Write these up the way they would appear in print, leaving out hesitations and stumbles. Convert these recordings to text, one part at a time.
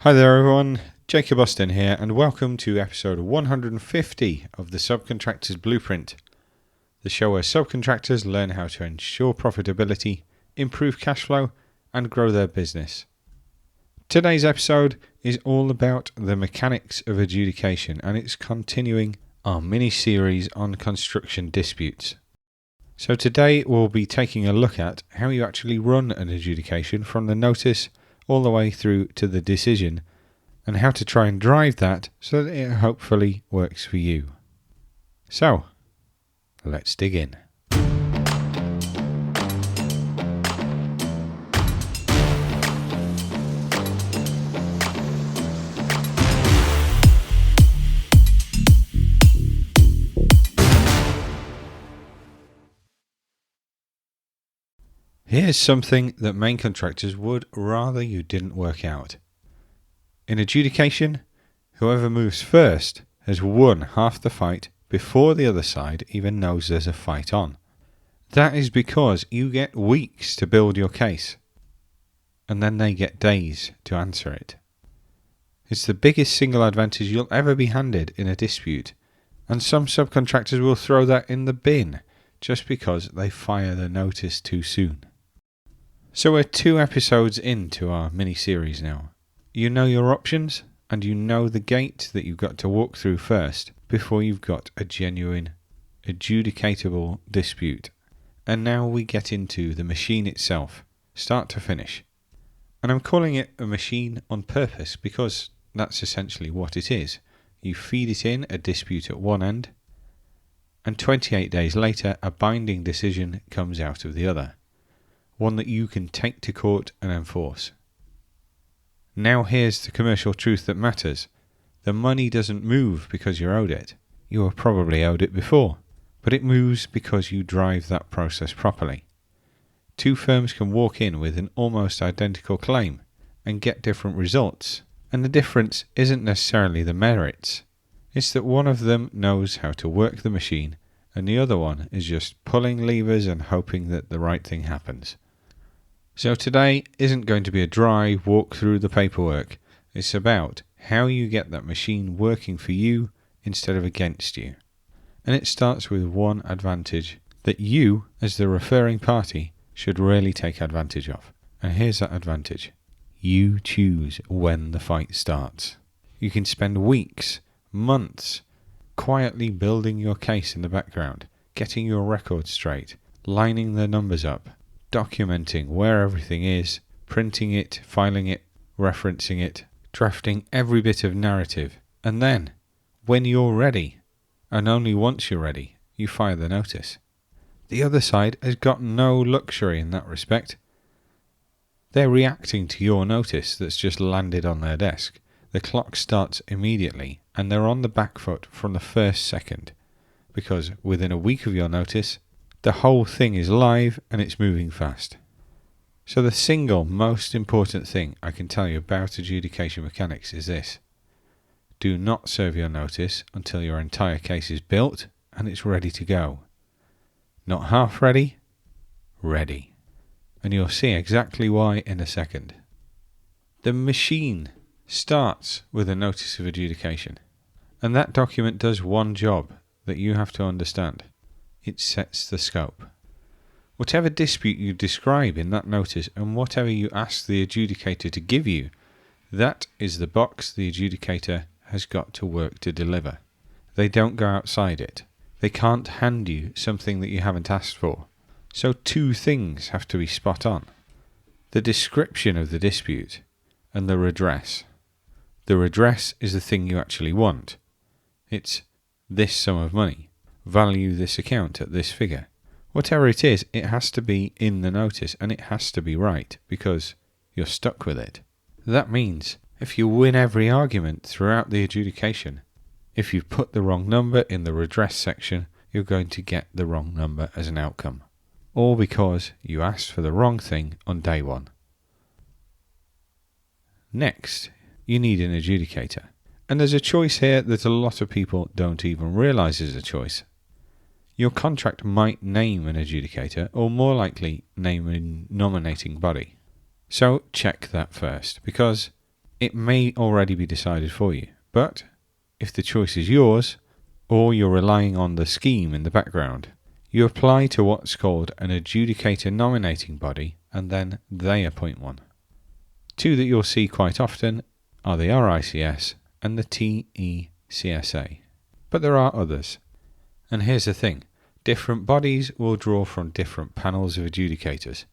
Hi there everyone, Jacob Austin here and welcome to episode 150 of the Subcontractors Blueprint, the show where subcontractors learn how to ensure profitability, improve cash flow and grow their business. Today's episode is all about the mechanics of adjudication and it's continuing our mini-series on construction disputes. So today we'll be taking a look at how you actually run an adjudication from the notice all the way through to the decision, and how to try and drive that so that it hopefully works for you. So, let's dig in. Here's something that main contractors would rather you didn't work out. In adjudication, whoever moves first has won half the fight before the other side even knows there's a fight on. That is because you get weeks to build your case, and then they get days to answer it. It's the biggest single advantage you'll ever be handed in a dispute, and some subcontractors will throw that in the bin just because they fire the notice too soon. So we're 2 episodes into our mini-series now. You know your options, and you know the gate that you've got to walk through first before you've got a genuine, adjudicatable dispute. And now we get into the machine itself, start to finish. And I'm calling it a machine on purpose because that's essentially what it is. You feed it in a dispute at one end, and 28 days later a binding decision comes out of the other. One that you can take to court and enforce. Now here's the commercial truth that matters. The money doesn't move because you're owed it. You were probably owed it before, but it moves because you drive that process properly. 2 firms can walk in with an almost identical claim and get different results, and the difference isn't necessarily the merits. It's that one of them knows how to work the machine and the other one is just pulling levers and hoping that the right thing happens. So today isn't going to be a dry walk through the paperwork. It's about how you get that machine working for you instead of against you. And it starts with one advantage that you, as the referring party, should really take advantage of. And here's that advantage. You choose when the fight starts. You can spend weeks, months, quietly building your case in the background, getting your records straight, lining the numbers up, documenting where everything is, printing it, filing it, referencing it, drafting every bit of narrative, and then, when you're ready, and only once you're ready, you fire the notice. The other side has got no luxury in that respect. They're reacting to your notice that's just landed on their desk. The clock starts immediately, and they're on the back foot from the first second, because within a week of your notice, the whole thing is live and it's moving fast. So the single most important thing I can tell you about adjudication mechanics is this. Do not serve your notice until your entire case is built and it's ready to go. Not half ready, ready. And you'll see exactly why in a second. The machine starts with a notice of adjudication, and that document does one job that you have to understand. It sets the scope. Whatever dispute you describe in that notice and whatever you ask the adjudicator to give you, that is the box the adjudicator has got to work to deliver. They don't go outside it. They can't hand you something that you haven't asked for. So 2 things have to be spot on. The description of the dispute and the redress. The redress is the thing you actually want. It's this sum of money. Value this account at this figure. Whatever it is, it has to be in the notice and it has to be right because you're stuck with it. That means if you win every argument throughout the adjudication, if you put the wrong number in the redress section, you're going to get the wrong number as an outcome. All because you asked for the wrong thing on day 1. Next, you need an adjudicator. And there's a choice here that a lot of people don't even realize is a choice. Your contract might name an adjudicator, or more likely, name a nominating body. So check that first, because It may already be decided for you, but if the choice is yours, or you're relying on the scheme in the background, you apply to what's called an adjudicator nominating body, and then they appoint one. Two that you'll see quite often are the RICS and the TECSA. But there are others. And here's the thing, different bodies will draw from different panels of adjudicators.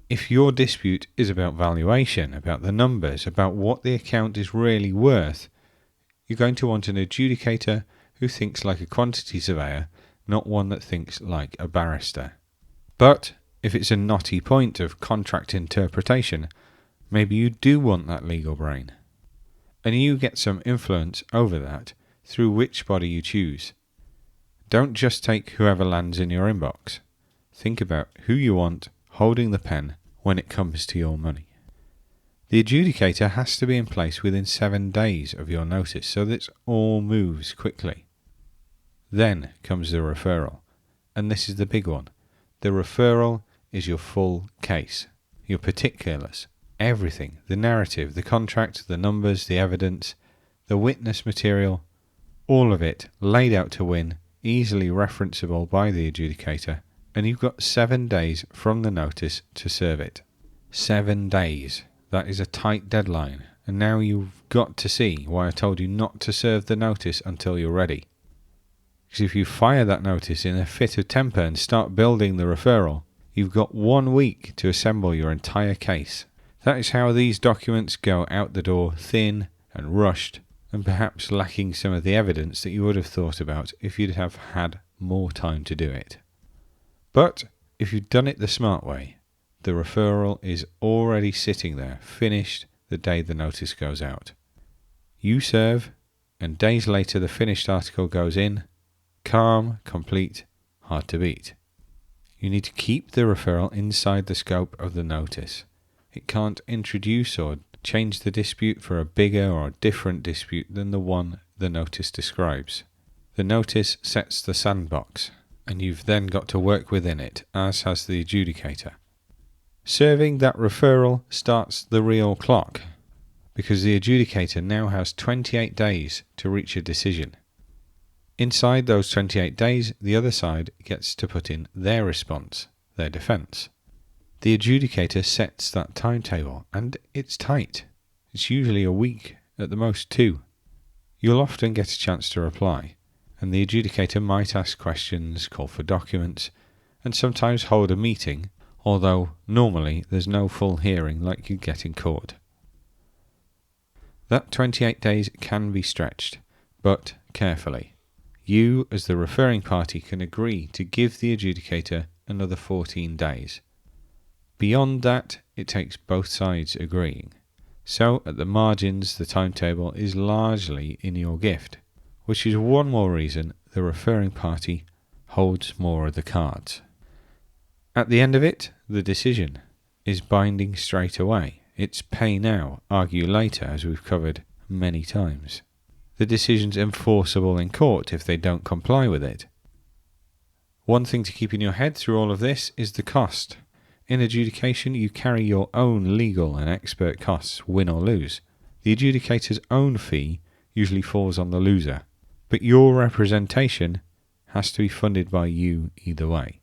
If your dispute is about valuation, about the numbers, about what the account is really worth, you're going to want an adjudicator who thinks like a quantity surveyor, not one that thinks like a barrister. But if it's a knotty point of contract interpretation, maybe you do want that legal brain. And you get some influence over that through which body you choose. Don't just take whoever lands in your inbox. Think about who you want holding the pen when it comes to your money. The adjudicator has to be in place within 7 days of your notice so that it all moves quickly. Then comes the referral, and this is the big one. The referral is your full case, your particulars, everything, the narrative, the contract, the numbers, the evidence, the witness material, all of it laid out to win, easily referenceable by the adjudicator, and you've got 7 days from the notice to serve it. 7 days. That is a tight deadline, and now you've got to see why I told you not to serve the notice until you're ready. Because if you fire that notice in a fit of temper and start building the referral, you've got 1 week to assemble your entire case. That is how these documents go out the door, thin and rushed, and perhaps lacking some of the evidence that you would have thought about if you'd have had more time to do it. But if you've done it the smart way, the referral is already sitting there, finished the day the notice goes out. You serve, and days later the finished article goes in, calm, complete, hard to beat. You need to keep the referral inside the scope of the notice. It can't introduce or change the dispute for a bigger or different dispute than the one the notice describes. The notice sets the sandbox, and you've then got to work within it, as has the adjudicator. Serving that referral starts the real clock, because the adjudicator now has 28 days to reach a decision. Inside those 28 days, the other side gets to put in their response, their defence. The adjudicator sets that timetable, and it's tight. It's usually a week, at the most 2. You'll often get a chance to reply, and the adjudicator might ask questions, call for documents, and sometimes hold a meeting, although normally there's no full hearing like you get in court. That 28 days can be stretched, but carefully. You, as the referring party, can agree to give the adjudicator another 14 days. Beyond that, it takes both sides agreeing. So, at the margins, the timetable is largely in your gift, which is one more reason the referring party holds more of the cards. At the end of it, the decision is binding straight away. It's pay now, argue later, as we've covered many times. The decision's enforceable in court if they don't comply with it. One thing to keep in your head through all of this is the cost. In adjudication, you carry your own legal and expert costs, win or lose. The adjudicator's own fee usually falls on the loser, but your representation has to be funded by you either way.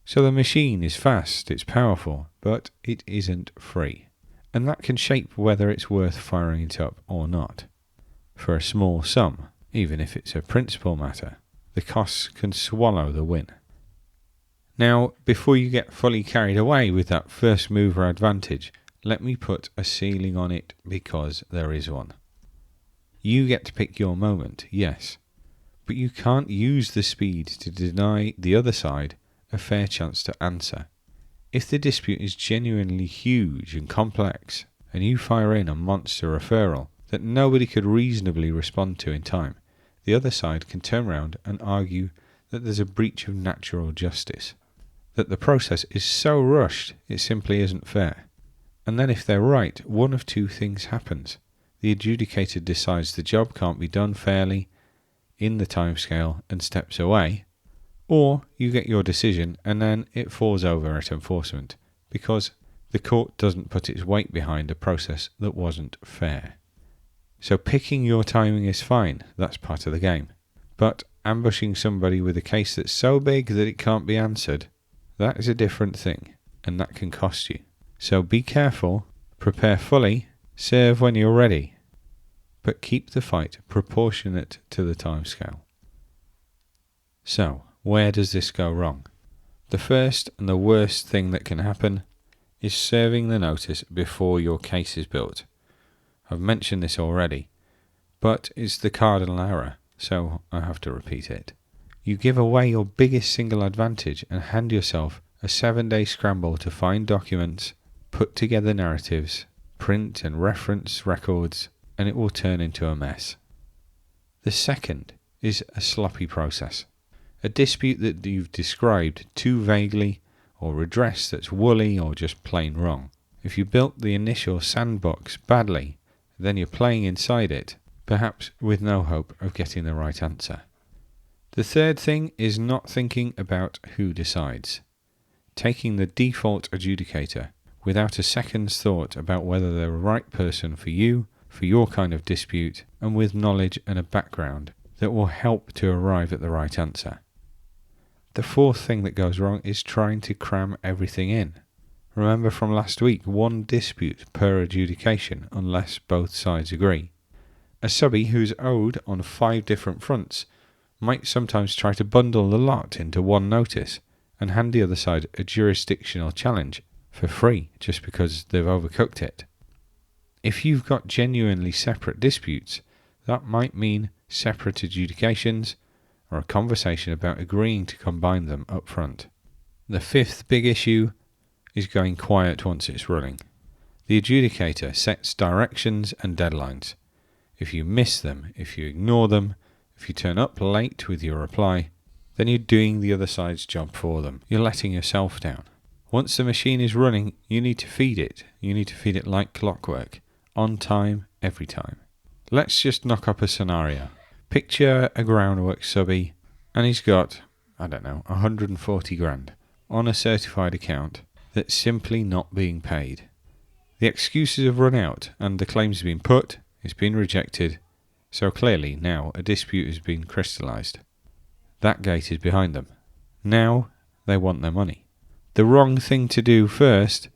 So the machine is fast, it's powerful, but it isn't free. And that can shape whether it's worth firing it up or not. For a small sum, even if it's a principal matter, the costs can swallow the win. Now, before you get fully carried away with that first mover advantage, let me put a ceiling on it because there is one. You get to pick your moment, yes, but you can't use the speed to deny the other side a fair chance to answer. If the dispute is genuinely huge and complex, and you fire in a monster referral that nobody could reasonably respond to in time, the other side can turn around and argue that there's a breach of natural justice, that the process is so rushed it simply isn't fair. And then if they're right, one of 2 things happens. The adjudicator decides the job can't be done fairly in the timescale and steps away, or you get your decision and then it falls over at enforcement because the court doesn't put its weight behind a process that wasn't fair. So picking your timing is fine, that's part of the game. But ambushing somebody with a case that's so big that it can't be answered, that is a different thing, and that can cost you. So be careful, prepare fully, serve when you're ready, but keep the fight proportionate to the timescale. So, where does this go wrong? The first and the worst thing that can happen is serving the notice before your case is built. I've mentioned this already, but it's the cardinal error, so I have to repeat it. You give away your biggest single advantage and hand yourself a 7-day scramble to find documents, put together narratives, print and reference records, and it will turn into a mess. The second is a sloppy process. A dispute that you've described too vaguely, or redress that's woolly or just plain wrong. If you built the initial sandbox badly, then you're playing inside it, perhaps with no hope of getting the right answer. The third thing is not thinking about who decides. Taking the default adjudicator without a second's thought about whether they're the right person for you, for your kind of dispute, and with knowledge and a background that will help to arrive at the right answer. The fourth thing that goes wrong is trying to cram everything in. Remember from last week, 1 dispute per adjudication unless both sides agree. A subby who's owed on 5 different fronts might sometimes try to bundle the lot into one notice and hand the other side a jurisdictional challenge for free just because they've overcooked it. If you've got genuinely separate disputes, that might mean separate adjudications or a conversation about agreeing to combine them up front. The fifth big issue is going quiet once it's running. The adjudicator sets directions and deadlines. If you miss them, if you ignore them, if you turn up late with your reply, then you're doing the other side's job for them. You're letting yourself down. Once the machine is running, you need to feed it. You need to feed it like clockwork, on time, every time. Let's just knock up a scenario. Picture a groundwork subby, and he's got, 140 grand on a certified account that's simply not being paid. The excuses have run out, and the claims have been put, it's been rejected, so clearly now a dispute has been crystallised. That gate is behind them. Now they want their money. The wrong thing to do first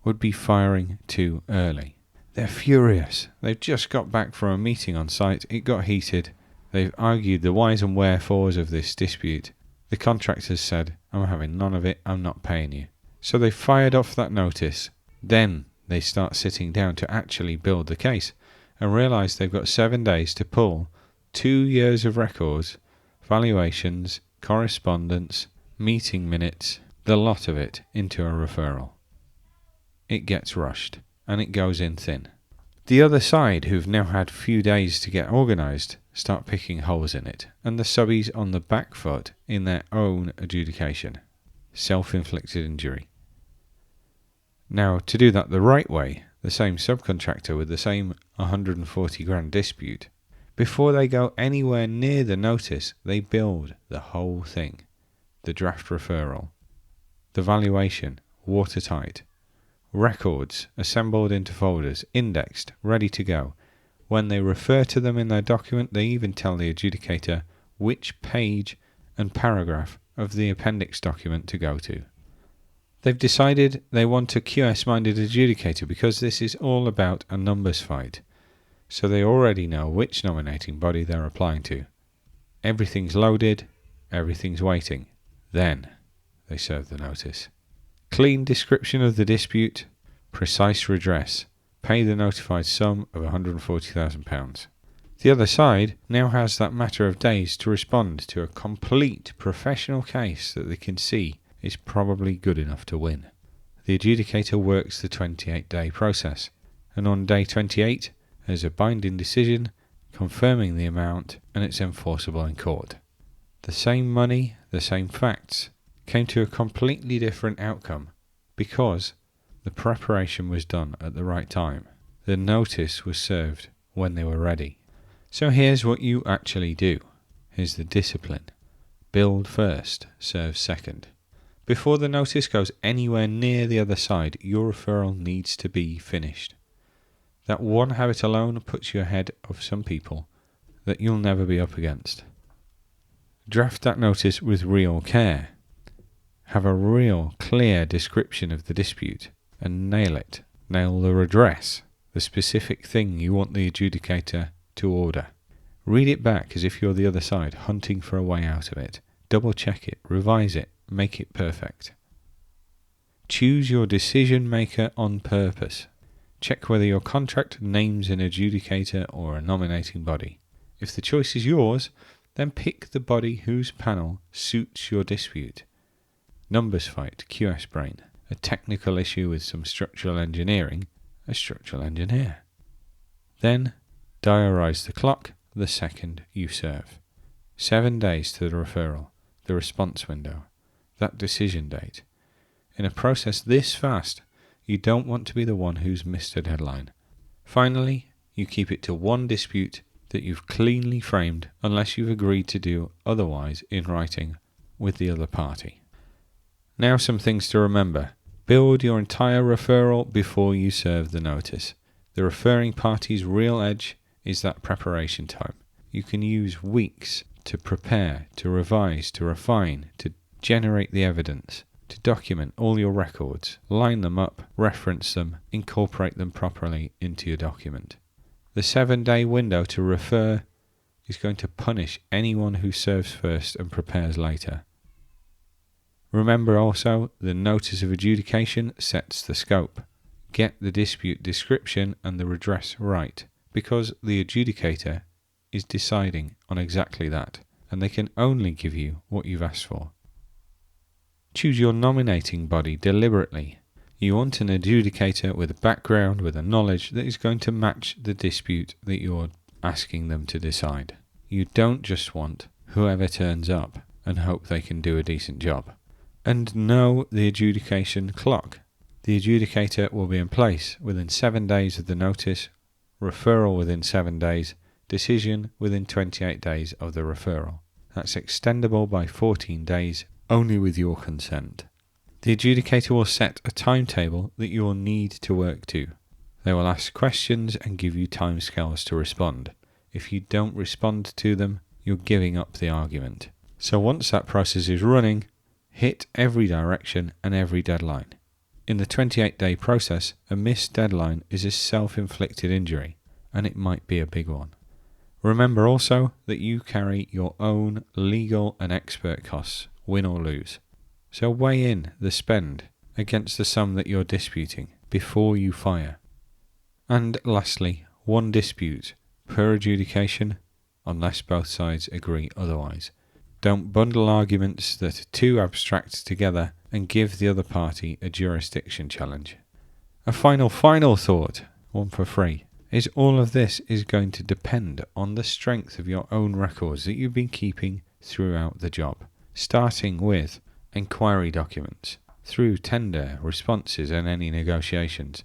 would be firing too early. They're furious. They've just got back from a meeting on site, it got heated. They've argued the whys and wherefores of this dispute. The contractors said, I'm having none of it, I'm not paying you. So they fired off that notice. Then they start sitting down to actually build the case and realise they've got 7 days to pull 2 years of records, valuations, correspondence, meeting minutes, the lot of it into a referral. It gets rushed and it goes in thin. The other side, who've now had few days to get organised, start picking holes in it, and the subbies on the back foot in their own adjudication. Self-inflicted injury. Now, to do that the right way, the same subcontractor with the same 140 grand dispute, before they go anywhere near the notice, they build the whole thing. The draft referral, the valuation, watertight, records assembled into folders, indexed, ready to go. When they refer to them in their document, they even tell the adjudicator which page and paragraph of the appendix document to go to. They've decided they want a QS-minded adjudicator because this is all about a numbers fight, so they already know which nominating body they're applying to. Everything's loaded, everything's waiting. Then they serve the notice. Clean description of the dispute, precise redress, pay the notified sum of £140,000. The other side now has that matter of days to respond to a complete professional case that they can see is probably good enough to win. The adjudicator works the 28-day process, and on day 28 there's a binding decision confirming the amount, and it's enforceable in court. The same money, the same facts, came to a completely different outcome because the preparation was done at the right time. The notice was served when they were ready. So here's what you actually do. Here's the discipline. Build first, serve second. Before the notice goes anywhere near the other side, your referral needs to be finished. That one habit alone puts you ahead of some people that you'll never be up against. Draft that notice with real care. Have a real clear description of the dispute and nail it. Nail the redress, the specific thing you want the adjudicator to order. Read it back as if you're the other side, hunting for a way out of it. Double check it, revise it, make it perfect. Choose your decision maker on purpose. Check whether your contract names an adjudicator or a nominating body. If the choice is yours, then pick the body whose panel suits your dispute. Numbers fight, QS brain. A technical issue with some structural engineering, a structural engineer. Then diarise the clock the second you serve. 7 days to the referral, the response window, that decision date. In a process this fast, you don't want to be the one who's missed a deadline. Finally, you keep it to one dispute that you've cleanly framed unless you've agreed to do otherwise in writing with the other party. Now some things to remember. Build your entire referral before you serve the notice. The referring party's real edge is that preparation time. You can use weeks to prepare, to revise, to refine, to generate the evidence, to document all your records, line them up, reference them, incorporate them properly into your document. The 7-day window to refer is going to punish anyone who serves first and prepares later. Remember also, the notice of adjudication sets the scope. Get the dispute description and the redress right, because the adjudicator is deciding on exactly that, and they can only give you what you've asked for. Choose your nominating body deliberately. You want an adjudicator with a background, with a knowledge that is going to match the dispute that you're asking them to decide. You don't just want whoever turns up and hope they can do a decent job. And know the adjudication clock. The adjudicator will be in place within 7 days of the notice, referral within 7 days, decision within 28 days of the referral. That's extendable by 14 days, only with your consent. The adjudicator will set a timetable that you will need to work to. They will ask questions and give you timescales to respond. If you don't respond to them, you're giving up the argument. So once that process is running, hit every direction and every deadline. In the 28-day process, a missed deadline is a self-inflicted injury, and it might be a big one. Remember also that you carry your own legal and expert costs, win or lose. So weigh in the spend against the sum that you're disputing before you fire. And lastly, one dispute per adjudication unless both sides agree otherwise. Don't bundle arguments that are too abstract together and give the other party a jurisdiction challenge. A final thought, one for free, is all of this is going to depend on the strength of your own records that you've been keeping throughout the job, starting with inquiry documents, through tender, responses and any negotiations,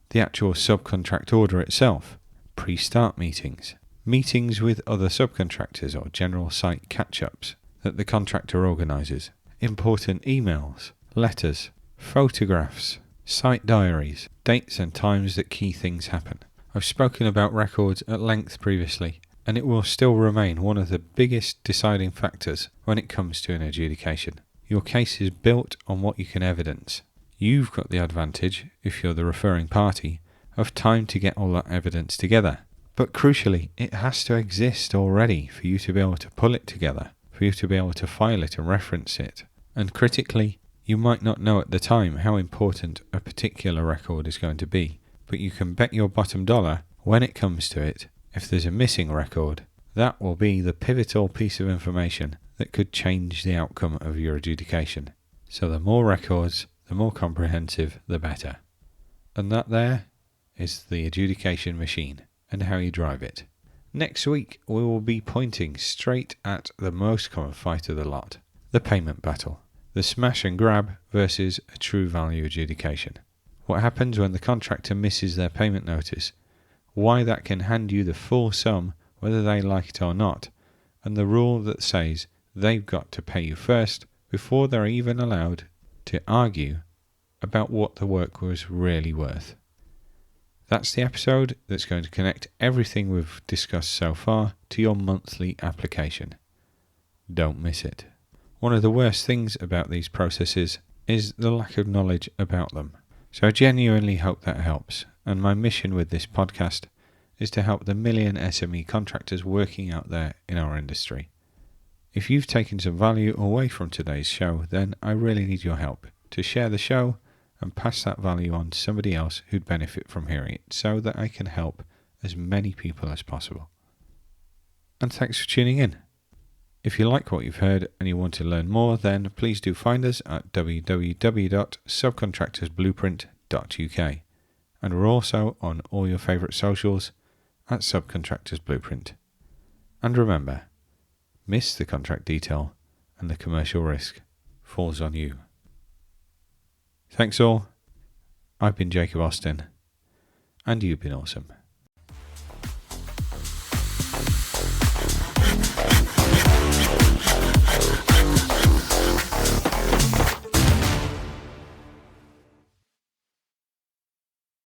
the actual subcontract order itself, pre-start meetings, meetings with other subcontractors or general site catch-ups that the contractor organises, important emails, letters, photographs, site diaries, dates and times that key things happen. I've spoken about records at length previously, and it will still remain one of the biggest deciding factors when it comes to an adjudication. Your case is built on what you can evidence. You've got the advantage, if you're the referring party, of time to get all that evidence together. But crucially, it has to exist already for you to be able to pull it together, for you to be able to file it and reference it. And critically, you might not know at the time how important a particular record is going to be, but you can bet your bottom dollar, when it comes to it, if there's a missing record, that will be the pivotal piece of information that could change the outcome of your adjudication. So the more records, the more comprehensive, the better. And that there is the adjudication machine and how you drive it. Next week, we will be pointing straight at the most common fight of the lot, the payment battle, the smash and grab versus a true value adjudication. What happens when the contractor misses their payment notice, why that can hand you the full sum whether they like it or not, and the rule that says they've got to pay you first before they're even allowed to argue about what the work was really worth. That's the episode that's going to connect everything we've discussed so far to your monthly application. Don't miss it. One of the worst things about these processes is the lack of knowledge about them. So I genuinely hope that helps, and my mission with this podcast is to help the million SME contractors working out there in our industry. If you've taken some value away from today's show, then I really need your help to share the show and pass that value on to somebody else who'd benefit from hearing it, so that I can help as many people as possible. And thanks for tuning in. If you like what you've heard and you want to learn more, then please do find us at www.subcontractorsblueprint.uk, and we're also on all your favourite socials at Subcontractors Blueprint. And remember, miss the contract detail and the commercial risk falls on you. Thanks all. I've been Jacob Austin, and you've been awesome.